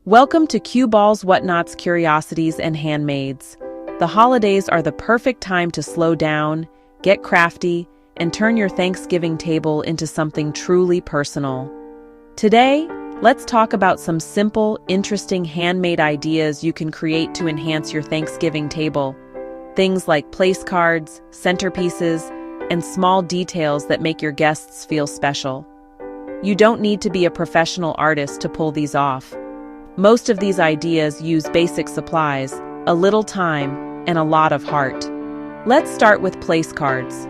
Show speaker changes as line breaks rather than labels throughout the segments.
Welcome to Queballs, Whatnots, Curiosities, and Handmades. The holidays are the perfect time to slow down, get crafty, and turn your Thanksgiving table into something truly personal. Today, let's talk about some simple, interesting handmade ideas you can create to enhance your Thanksgiving table. Things like place cards, centerpieces, and small details that make your guests feel special. You don't need to be a professional artist to pull these off. Most of these ideas use basic supplies, a little time, and a lot of heart. Let's start with place cards.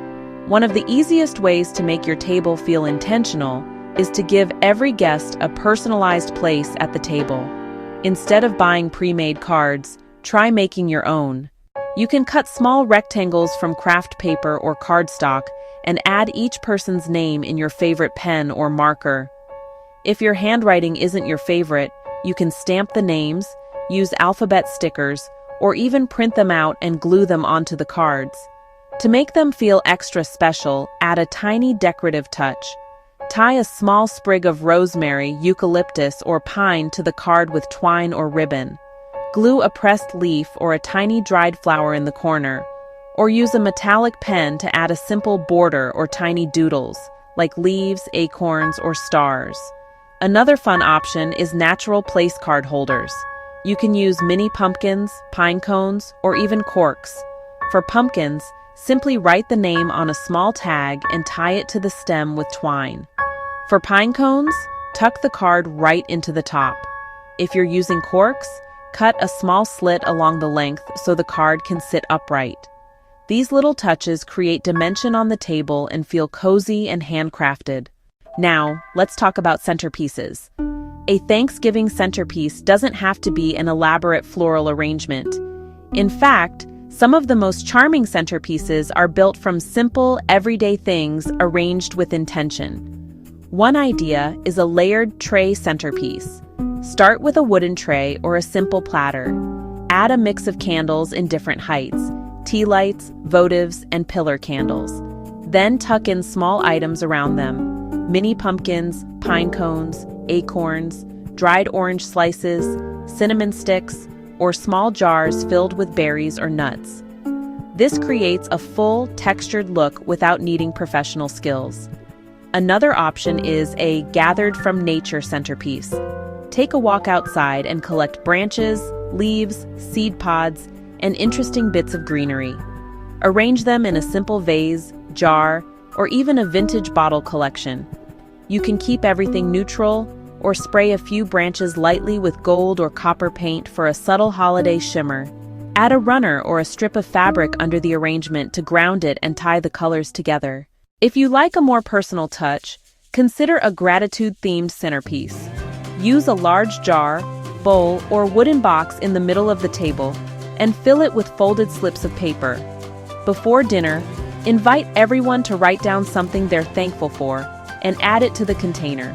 One of the easiest ways to make your table feel intentional is to give every guest a personalized place at the table. Instead of buying pre-made cards, try making your own. You can cut small rectangles from craft paper or cardstock and add each person's name in your favorite pen or marker. If your handwriting isn't your favorite, you can stamp the names, use alphabet stickers, or even print them out and glue them onto the cards. To make them feel extra special, add a tiny decorative touch. Tie a small sprig of rosemary, eucalyptus, or pine to the card with twine or ribbon. Glue a pressed leaf or a tiny dried flower in the corner, or use a metallic pen to add a simple border or tiny doodles, like leaves, acorns, or stars. Another fun option is natural place card holders. You can use mini pumpkins, pine cones, or even corks. For pumpkins, simply write the name on a small tag and tie it to the stem with twine. For pine cones, tuck the card right into the top. If you're using corks, cut a small slit along the length so the card can sit upright. These little touches create dimension on the table and feel cozy and handcrafted. Now, let's talk about centerpieces. A Thanksgiving centerpiece doesn't have to be an elaborate floral arrangement. In fact, some of the most charming centerpieces are built from simple, everyday things arranged with intention. One idea is a layered tray centerpiece. Start with a wooden tray or a simple platter. Add a mix of candles in different heights, tea lights, votives, and pillar candles. Then tuck in small items around them. Mini pumpkins, pine cones, acorns, dried orange slices, cinnamon sticks, or small jars filled with berries or nuts. This creates a full, textured look without needing professional skills. Another option is a gathered from nature centerpiece. Take a walk outside and collect branches, leaves, seed pods, and interesting bits of greenery. Arrange them in a simple vase, jar, or even a vintage bottle collection. You can keep everything neutral or spray a few branches lightly with gold or copper paint for a subtle holiday shimmer. Add a runner or a strip of fabric under the arrangement to ground it and tie the colors together. If you like a more personal touch, consider a gratitude-themed centerpiece. Use a large jar, bowl, or wooden box in the middle of the table and fill it with folded slips of paper. Before dinner, invite everyone to write down something they're thankful for and add it to the container.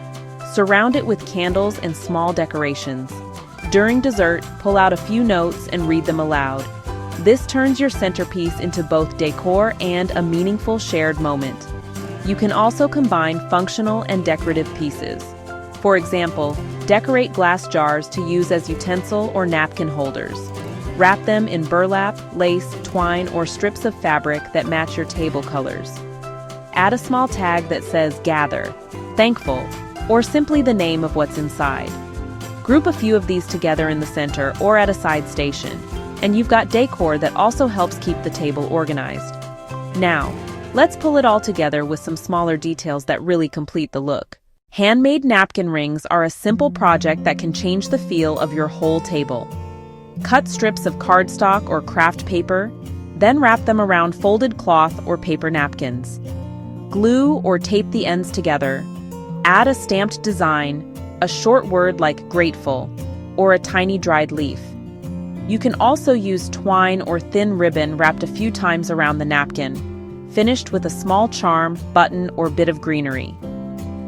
Surround it with candles and small decorations. During dessert, pull out a few notes and read them aloud. This turns your centerpiece into both decor and a meaningful shared moment. You can also combine functional and decorative pieces. For example, decorate glass jars to use as utensil or napkin holders. Wrap them in burlap, lace, twine, or strips of fabric that match your table colors. Add a small tag that says "Gather," "Thankful," or simply the name of what's inside. Group a few of these together in the center or at a side station, and you've got decor that also helps keep the table organized. Now, let's pull it all together with some smaller details that really complete the look. Handmade napkin rings are a simple project that can change the feel of your whole table. Cut strips of cardstock or craft paper, then wrap them around folded cloth or paper napkins. Glue or tape the ends together. Add a stamped design, a short word like "grateful," or a tiny dried leaf. You can also use twine or thin ribbon wrapped a few times around the napkin, finished with a small charm, button, or bit of greenery.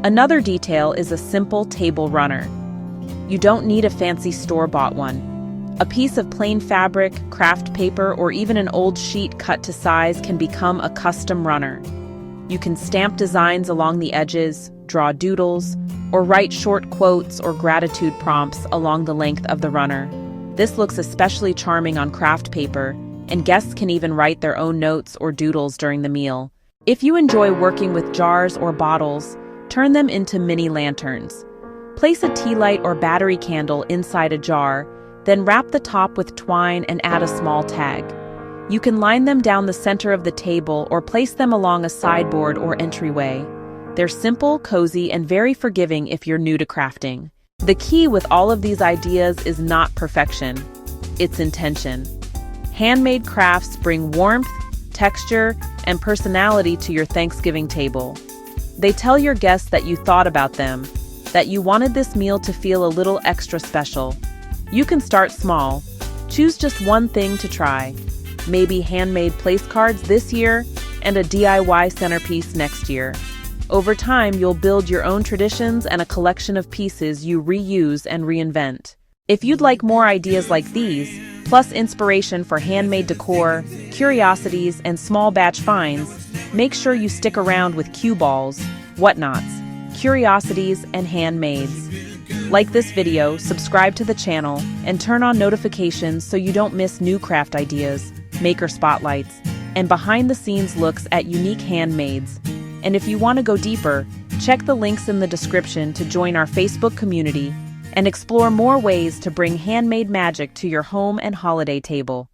Another detail is a simple table runner. You don't need a fancy store-bought one. A piece of plain fabric, craft paper, or even an old sheet cut to size can become a custom runner. You can stamp designs along the edges, draw doodles, or write short quotes or gratitude prompts along the length of the runner. This looks especially charming on craft paper, and guests can even write their own notes or doodles during the meal. If you enjoy working with jars or bottles, turn them into mini lanterns. Place a tea light or battery candle inside a jar, then wrap the top with twine and add a small tag. You can line them down the center of the table or place them along a sideboard or entryway. They're simple, cozy, and very forgiving if you're new to crafting. The key with all of these ideas is not perfection, it's intention. Handmade crafts bring warmth, texture, and personality to your Thanksgiving table. They tell your guests that you thought about them, that you wanted this meal to feel a little extra special. You can start small. Choose just one thing to try. Maybe handmade place cards this year and a DIY centerpiece next year. Over time, you'll build your own traditions and a collection of pieces you reuse and reinvent. If you'd like more ideas like these, plus inspiration for handmade decor, curiosities, and small batch finds, make sure you stick around with Queballs, whatnots, curiosities, and handmades. Like this video, subscribe to the channel, and turn on notifications so you don't miss new craft ideas, maker spotlights, and behind-the-scenes looks at unique handmades. And if you want to go deeper, check the links in the description to join our Facebook community and explore more ways to bring handmade magic to your home and holiday table.